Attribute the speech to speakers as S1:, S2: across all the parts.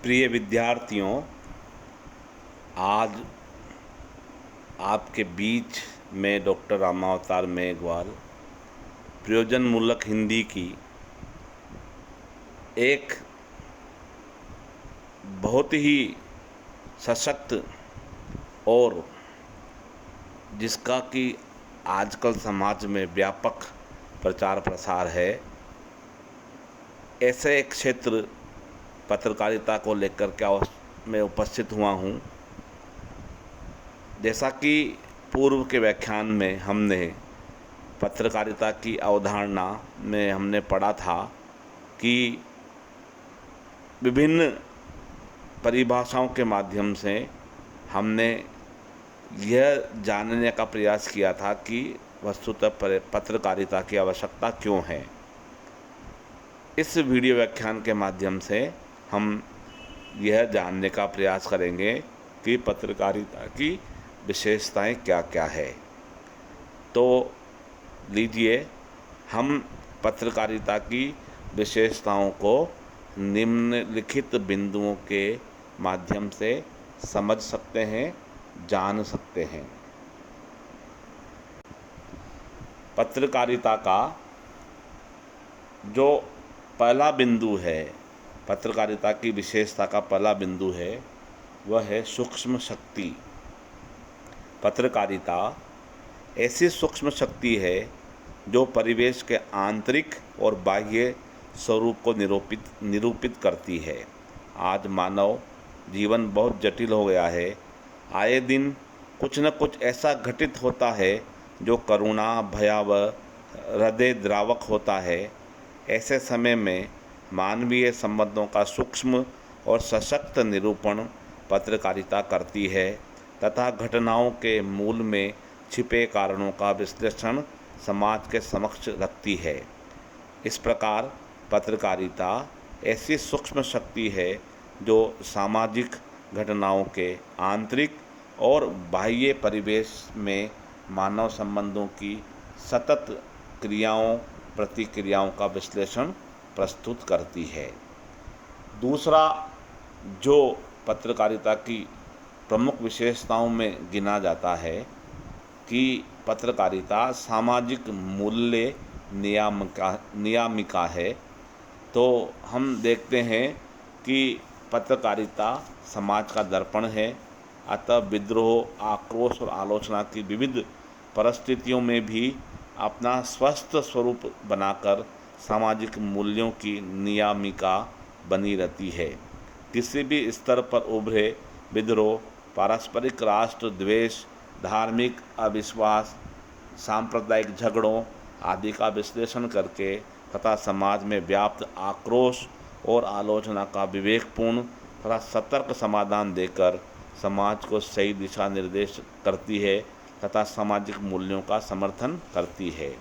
S1: प्रिय विद्यार्थियों, आज आपके बीच में डॉक्टर रामावतार मेघवाल प्रयोजनमूलक हिंदी की एक बहुत ही सशक्त और जिसका कि आजकल समाज में व्यापक प्रचार प्रसार है, ऐसे एक क्षेत्र पत्रकारिता को लेकर के मैं उपस्थित हुआ हूँ। जैसा कि पूर्व के व्याख्यान में हमने पत्रकारिता की अवधारणा में हमने पढ़ा था कि विभिन्न परिभाषाओं के माध्यम से हमने यह जानने का प्रयास किया था कि वस्तुतः पत्रकारिता की आवश्यकता क्यों है। इस वीडियो व्याख्यान के माध्यम से हम यह जानने का प्रयास करेंगे कि पत्रकारिता की विशेषताएं क्या क्या है। तो लीजिए हम पत्रकारिता की विशेषताओं को निम्नलिखित बिंदुओं के माध्यम से समझ सकते हैं, जान सकते हैं। पत्रकारिता का जो पहला बिंदु है, पत्रकारिता की विशेषता का पहला बिंदु है, वह है सूक्ष्म शक्ति। पत्रकारिता ऐसी सूक्ष्म शक्ति है जो परिवेश के आंतरिक और बाह्य स्वरूप को निरूपित करती है। आज मानव जीवन बहुत जटिल हो गया है। आए दिन कुछ न कुछ ऐसा घटित होता है जो करुणा, भयावह, हृदय द्रावक होता है। ऐसे समय में मानवीय संबंधों का सूक्ष्म और सशक्त निरूपण पत्रकारिता करती है तथा घटनाओं के मूल में छिपे कारणों का विश्लेषण समाज के समक्ष रखती है। इस प्रकार पत्रकारिता ऐसी सूक्ष्म शक्ति है जो सामाजिक घटनाओं के आंतरिक और बाह्य परिवेश में मानव संबंधों की सतत क्रियाओं प्रतिक्रियाओं का विश्लेषण प्रस्तुत करती है। दूसरा जो पत्रकारिता की प्रमुख विशेषताओं में गिना जाता है कि पत्रकारिता सामाजिक मूल्य नियामिका है। तो हम देखते हैं कि पत्रकारिता समाज का दर्पण है। अतः विद्रोह, आक्रोश और आलोचना की विविध परिस्थितियों में भी अपना स्वस्थ स्वरूप बनाकर सामाजिक मूल्यों की नियामिका बनी रहती है। किसी भी स्तर पर उभरे विद्रोह, पारस्परिक राष्ट्र द्वेष, धार्मिक अविश्वास, सांप्रदायिक झगड़ों आदि का विश्लेषण करके तथा समाज में व्याप्त आक्रोश और आलोचना का विवेकपूर्ण तथा सतर्क समाधान देकर समाज को सही दिशा निर्देश करती है तथा सामाजिक मूल्यों का समर्थन करती है।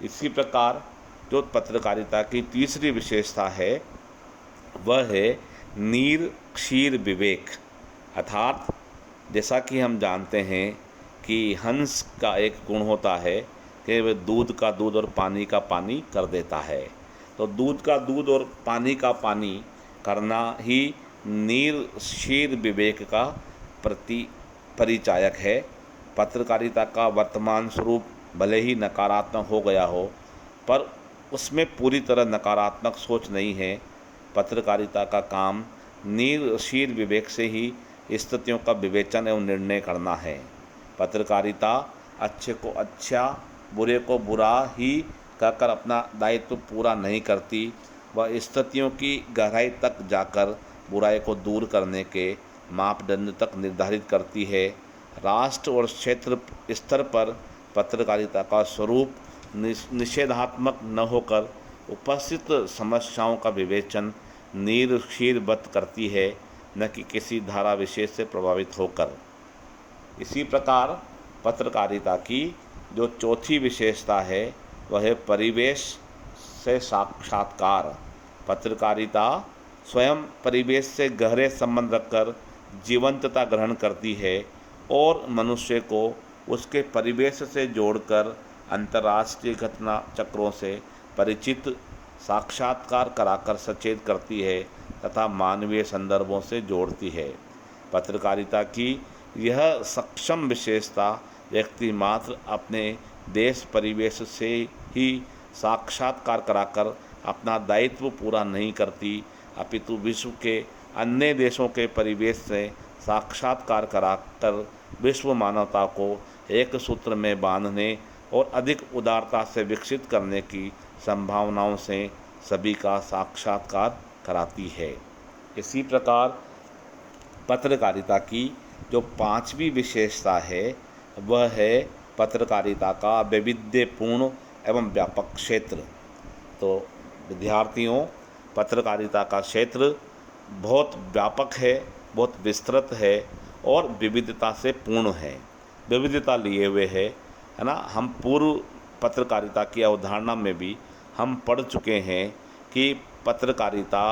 S1: इसी प्रकार जो पत्रकारिता की तीसरी विशेषता है वह है नीर क्षीर विवेक। अर्थात जैसा कि हम जानते हैं कि हंस का एक गुण होता है कि वह दूध का दूध और पानी का पानी कर देता है। तो दूध का दूध और पानी का पानी करना ही नीर क्षीर विवेक का परिचायक है। पत्रकारिता का वर्तमान स्वरूप भले ही नकारात्मक हो गया हो, पर उसमें पूरी तरह नकारात्मक सोच नहीं है। पत्रकारिता का काम नीर क्षीर विवेक से ही स्थितियों का विवेचन एवं निर्णय करना है। पत्रकारिता अच्छे को अच्छा, बुरे को बुरा ही कहकर अपना दायित्व पूरा नहीं करती। वह स्थितियों की गहराई तक जाकर बुराई को दूर करने के मापदंड तक निर्धारित करती है। राष्ट्र और क्षेत्र स्तर पर पत्रकारिता का स्वरूप निषेधात्मक न होकर उपस्थित समस्याओं का विवेचन निरक्षीरबद्ध करती है, न कि किसी धारा विशेष से प्रभावित होकर। इसी प्रकार पत्रकारिता की जो चौथी विशेषता है वह है परिवेश से साक्षात्कार। पत्रकारिता स्वयं परिवेश से गहरे संबंध रखकर जीवंतता ग्रहण करती है और मनुष्य को उसके परिवेश से जोड़कर अंतर्राष्ट्रीय घटना चक्रों से परिचित साक्षात्कार कराकर सचेत करती है तथा मानवीय संदर्भों से जोड़ती है। पत्रकारिता की यह सक्षम विशेषता व्यक्ति मात्र अपने देश परिवेश से ही साक्षात्कार कराकर अपना दायित्व पूरा नहीं करती, अपितु विश्व के अन्य देशों के परिवेश से साक्षात्कार कराकर विश्व मानवता को एक सूत्र में बांधने और अधिक उदारता से विकसित करने की संभावनाओं से सभी का साक्षात्कार कराती है। इसी प्रकार पत्रकारिता की जो पांचवी विशेषता है वह है पत्रकारिता का वैविध्यपूर्ण एवं व्यापक क्षेत्र। तो विद्यार्थियों, पत्रकारिता का क्षेत्र बहुत व्यापक है, बहुत विस्तृत है और विविधता से पूर्ण है, विविधता लिए हुए है ना। हम पूर्व पत्रकारिता की अवधारणा में भी हम पढ़ चुके हैं कि पत्रकारिता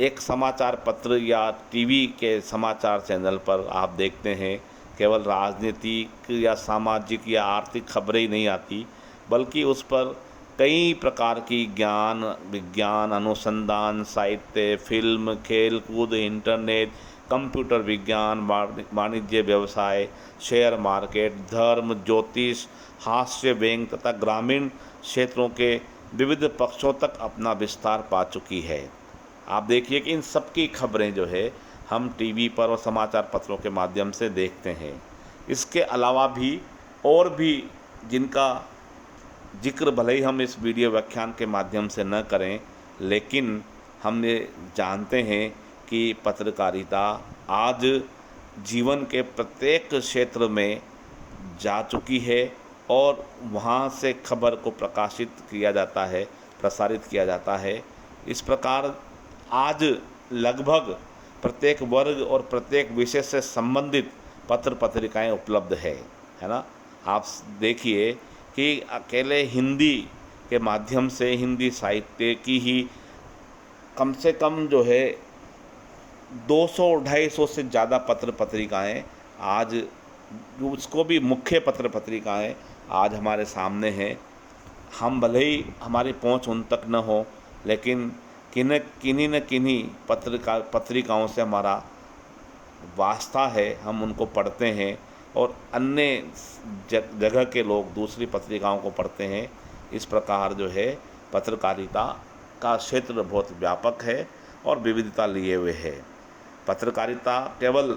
S1: एक समाचार पत्र या टीवी के समाचार चैनल पर आप देखते हैं केवल राजनीतिक या सामाजिक या आर्थिक खबरें ही नहीं आती, बल्कि उस पर कई प्रकार की ज्ञान, विज्ञान, अनुसंधान, साहित्य, फिल्म, खेल कूद, इंटरनेट, कंप्यूटर विज्ञान, वाणिज्य, व्यवसाय, शेयर मार्केट, धर्म, ज्योतिष, हास्य, व्यंग तथा ग्रामीण क्षेत्रों के विविध पक्षों तक अपना विस्तार पा चुकी है। आप देखिए कि इन सब की खबरें जो है हम टीवी पर और समाचार पत्रों के माध्यम से देखते हैं। इसके अलावा भी और भी जिनका जिक्र भले ही हम इस वीडियो व्याख्यान के माध्यम से न करें, लेकिन हम ये जानते हैं कि पत्रकारिता आज जीवन के प्रत्येक क्षेत्र में जा चुकी है और वहाँ से खबर को प्रकाशित किया जाता है, प्रसारित किया जाता है। इस प्रकार आज लगभग प्रत्येक वर्ग और प्रत्येक विषय से संबंधित पत्र पत्रिकाएं उपलब्ध है ना। आप देखिए कि अकेले हिंदी के माध्यम से हिंदी साहित्य की ही कम से कम जो है 200-250 से ज़्यादा पत्र पत्रिकाएं आज, उसको भी मुख्य पत्र पत्रिकाएं आज हमारे सामने हैं। हम भले ही हमारी पहुंच उन तक न हो, लेकिन किन्हीं न किन्हीं पत्रिकाओं से हमारा वास्ता है, हम उनको पढ़ते हैं और अन्य जगह के लोग दूसरी पत्रिकाओं को पढ़ते हैं। इस प्रकार जो है पत्रकारिता का क्षेत्र बहुत व्यापक है और विविधता लिए हुए है। पत्रकारिता केवल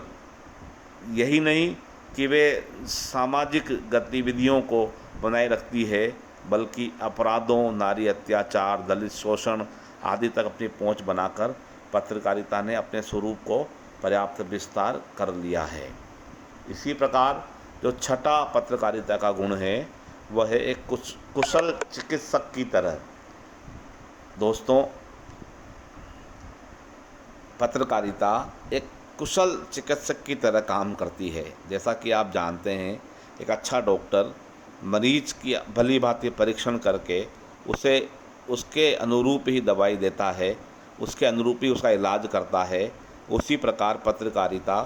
S1: यही नहीं कि वे सामाजिक गतिविधियों को बनाए रखती है, बल्कि अपराधों, नारी अत्याचार, दलित शोषण आदि तक अपनी पहुंच बनाकर पत्रकारिता ने अपने स्वरूप को पर्याप्त विस्तार कर लिया है। इसी प्रकार जो छठा पत्रकारिता का गुण है वह है एक कुशल चिकित्सक की तरह। दोस्तों, पत्रकारिता एक कुशल चिकित्सक की तरह काम करती है। जैसा कि आप जानते हैं, एक अच्छा डॉक्टर मरीज की भली भांति परीक्षण करके उसे उसके अनुरूप ही दवाई देता है, उसके अनुरूप ही उसका इलाज करता है। उसी प्रकार पत्रकारिता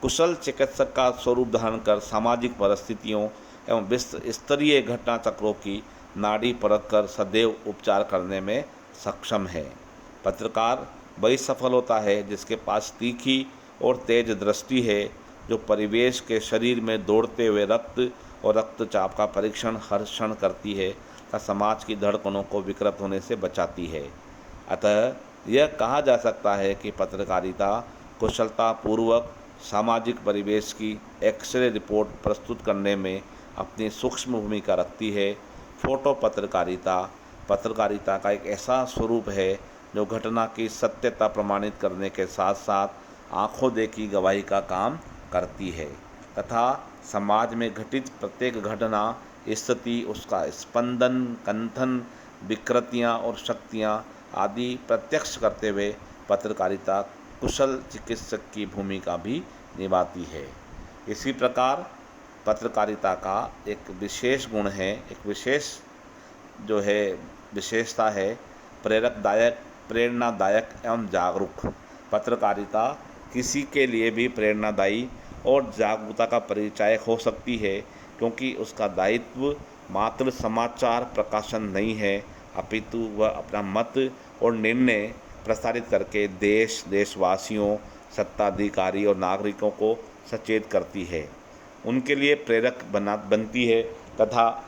S1: कुशल चिकित्सक का स्वरूप धारण कर सामाजिक परिस्थितियों एवं विश्व स्तरीय घटना चक्रों की नाड़ी परख कर सदैव उपचार करने में सक्षम है। पत्रकार वही सफल होता है जिसके पास तीखी और तेज दृष्टि है, जो परिवेश के शरीर में दौड़ते हुए रक्त और रक्तचाप का परीक्षण हर क्षण करती है तथा समाज की धड़कनों को विकृत होने से बचाती है। अतः यह कहा जा सकता है कि पत्रकारिता कुशलतापूर्वक सामाजिक परिवेश की एक्सरे रिपोर्ट प्रस्तुत करने में अपनी सूक्ष्म भूमिका रखती है। फोटो पत्रकारिता पत्रकारिता का एक ऐसा स्वरूप है जो घटना की सत्यता प्रमाणित करने के साथ साथ आंखों देखी गवाही का काम करती है तथा समाज में घटित प्रत्येक घटना, स्थिति, उसका स्पंदन, कंथन, विकृतियाँ और शक्तियाँ आदि प्रत्यक्ष करते हुए पत्रकारिता कुशल चिकित्सक की भूमिका भी निभाती है। इसी प्रकार पत्रकारिता का एक विशेष गुण है, एक विशेष जो है विशेषता है प्रेरणादायक एवं जागरूक। पत्रकारिता किसी के लिए भी प्रेरणादायी और जागरूकता का परिचायक हो सकती है, क्योंकि उसका दायित्व मात्र समाचार प्रकाशन नहीं है, अपितु वह अपना मत और निर्णय प्रसारित करके देश, देशवासियों, सत्ताधिकारी और नागरिकों को सचेत करती है, उनके लिए प्रेरक बनती है तथा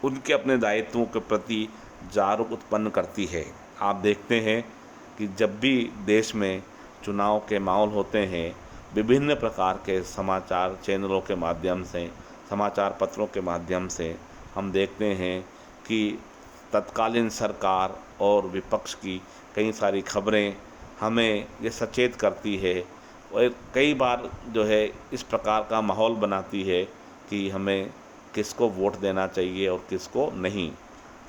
S1: उनके अपने दायित्वों के प्रति जागरूक उत्पन्न करती है। आप देखते हैं कि जब भी देश में चुनाव के माहौल होते हैं, विभिन्न प्रकार के समाचार चैनलों के माध्यम से, समाचार पत्रों के माध्यम से हम देखते हैं कि तत्कालीन सरकार और विपक्ष की कई सारी खबरें हमें ये सचेत करती है और कई बार जो है इस प्रकार का माहौल बनाती है कि हमें किसको वोट देना चाहिए और किसको नहीं।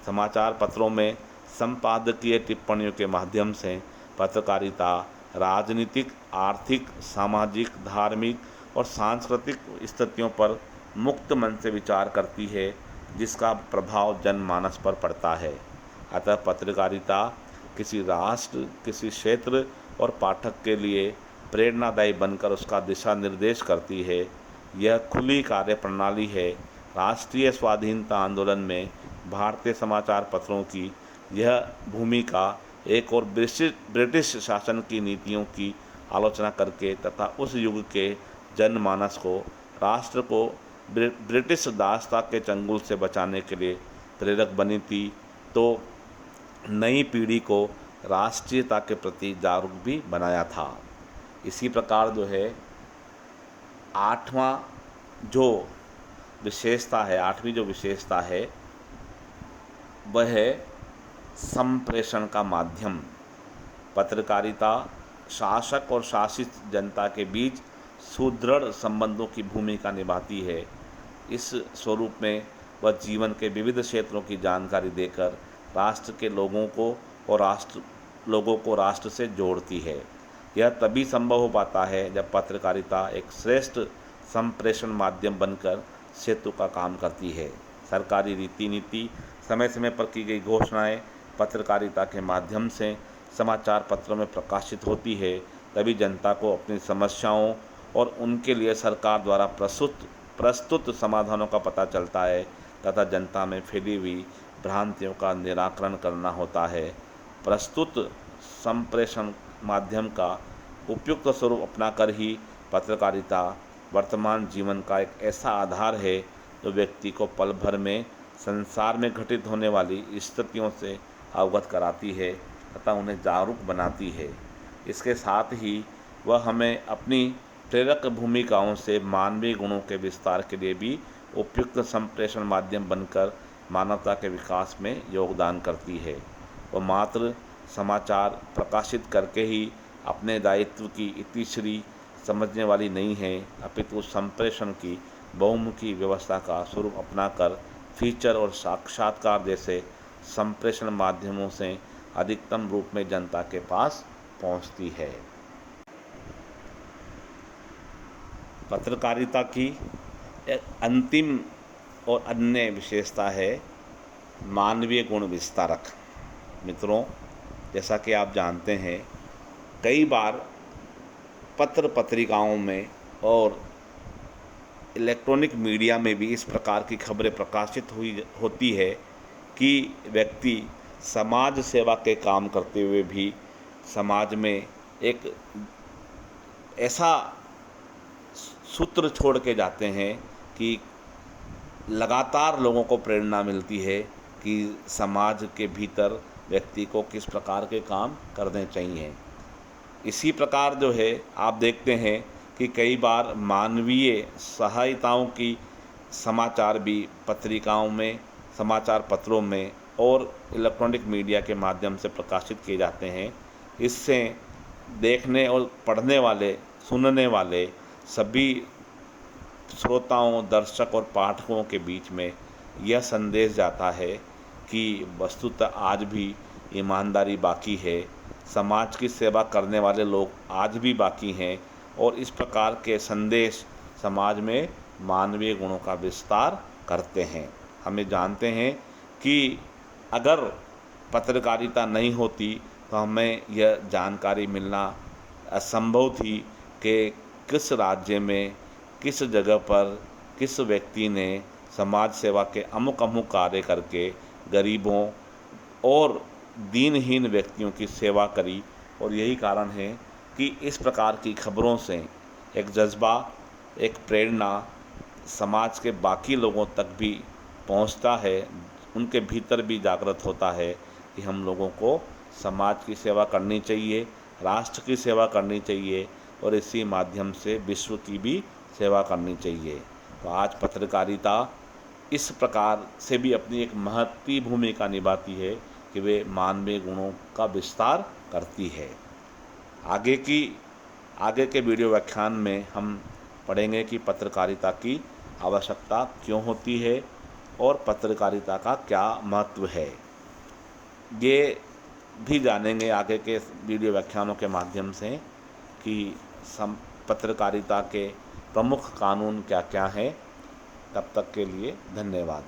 S1: समाचार पत्रों में संपादकीय टिप्पणियों के माध्यम से पत्रकारिता राजनीतिक, आर्थिक, सामाजिक, धार्मिक और सांस्कृतिक स्थितियों पर मुक्त मन से विचार करती है, जिसका प्रभाव जनमानस पर पड़ता है। अतः पत्रकारिता किसी राष्ट्र, किसी क्षेत्र और पाठक के लिए प्रेरणादायी बनकर उसका दिशा निर्देश करती है। यह खुली कार्य प्रणाली है। राष्ट्रीय स्वाधीनता आंदोलन में भारतीय समाचार पत्रों की यह भूमिका एक और ब्रिटिश शासन की नीतियों की आलोचना करके तथा उस युग के जनमानस को, राष्ट्र को ब्रिटिश दासता के चंगुल से बचाने के लिए प्रेरक बनी थी। तो नई पीढ़ी को राष्ट्रीयता के प्रति जागरूक भी बनाया था। इसी प्रकार जो है आठवीं जो विशेषता है वह है संप्रेषण का माध्यम। पत्रकारिता शासक और शासित जनता के बीच सुदृढ़ संबंधों की भूमिका निभाती है। इस स्वरूप में वह जीवन के विविध क्षेत्रों की जानकारी देकर राष्ट्र के लोगों को राष्ट्र से जोड़ती है। यह तभी संभव हो पाता है जब पत्रकारिता एक श्रेष्ठ संप्रेषण माध्यम बनकर सेतु का काम करती है। सरकारी रीति नीति, समय समय पर की गई घोषणाएं पत्रकारिता के माध्यम से समाचार पत्रों में प्रकाशित होती है। तभी जनता को अपनी समस्याओं और उनके लिए सरकार द्वारा प्रस्तुत समाधानों का पता चलता है तथा जनता में फैली हुई भ्रांतियों का निराकरण करना होता है। प्रस्तुत संप्रेषण माध्यम का उपयुक्त स्वरूप अपनाकर ही पत्रकारिता वर्तमान जीवन का एक ऐसा आधार है जो व्यक्ति को पल भर में संसार में घटित होने वाली स्थितियों से अवगत कराती है तथा उन्हें जागरूक बनाती है। इसके साथ ही वह हमें अपनी प्रेरक भूमिकाओं से मानवीय गुणों के विस्तार के लिए भी उपयुक्त संप्रेषण माध्यम बनकर मानवता के विकास में योगदान करती है। वह मात्र समाचार प्रकाशित करके ही अपने दायित्व की इतिश्री समझने वाली नहीं है, अपितु संप्रेषण की बहुमुखी व्यवस्था का स्वरूप अपनाकर फीचर और साक्षात्कार जैसे संप्रेषण माध्यमों से अधिकतम रूप में जनता के पास पहुंचती है। पत्रकारिता की एक अंतिम और अन्य विशेषता है मानवीय गुण विस्तारक। मित्रों, जैसा कि आप जानते हैं, कई बार पत्र पत्रिकाओं में और इलेक्ट्रॉनिक मीडिया में भी इस प्रकार की खबरें प्रकाशित होती है कि व्यक्ति समाज सेवा के काम करते हुए भी समाज में एक ऐसा सूत्र छोड़ के जाते हैं कि लगातार लोगों को प्रेरणा मिलती है कि समाज के भीतर व्यक्ति को किस प्रकार के काम करने चाहिए। इसी प्रकार जो है आप देखते हैं कि कई बार मानवीय सहायताओं की समाचार भी पत्रिकाओं में, समाचार पत्रों में और इलेक्ट्रॉनिक मीडिया के माध्यम से प्रकाशित किए जाते हैं। इससे देखने और पढ़ने वाले, सुनने वाले सभी श्रोताओं, दर्शक और पाठकों के बीच में यह संदेश जाता है कि वस्तुतः आज भी ईमानदारी बाकी है, समाज की सेवा करने वाले लोग आज भी बाकी हैं और इस प्रकार के संदेश समाज में मानवीय गुणों का विस्तार करते हैं। हमें जानते हैं कि अगर पत्रकारिता नहीं होती तो हमें यह जानकारी मिलना असंभव थी कि किस राज्य में, किस जगह पर, किस व्यक्ति ने समाज सेवा के अमुक कार्य करके गरीबों, और दीनहीन व्यक्तियों की सेवा करी। और यही कारण है कि इस प्रकार की खबरों से एक जज्बा, एक प्रेरणा समाज के बाकी लोगों तक भी पहुंचता है, उनके भीतर भी जागृत होता है कि हम लोगों को समाज की सेवा करनी चाहिए, राष्ट्र की सेवा करनी चाहिए और इसी माध्यम से विश्व की भी सेवा करनी चाहिए। तो आज पत्रकारिता इस प्रकार से भी अपनी एक महत्वपूर्ण भूमिका निभाती है कि वे मानवीय गुणों का विस्तार करती है। आगे की आगे के वीडियो व्याख्यान में हम पढ़ेंगे कि पत्रकारिता की आवश्यकता क्यों होती है और पत्रकारिता का क्या महत्व है। ये भी जानेंगे आगे के वीडियो व्याख्यानों के माध्यम से कि पत्रकारिता के प्रमुख कानून क्या क्या हैं। तब तक के लिए धन्यवाद।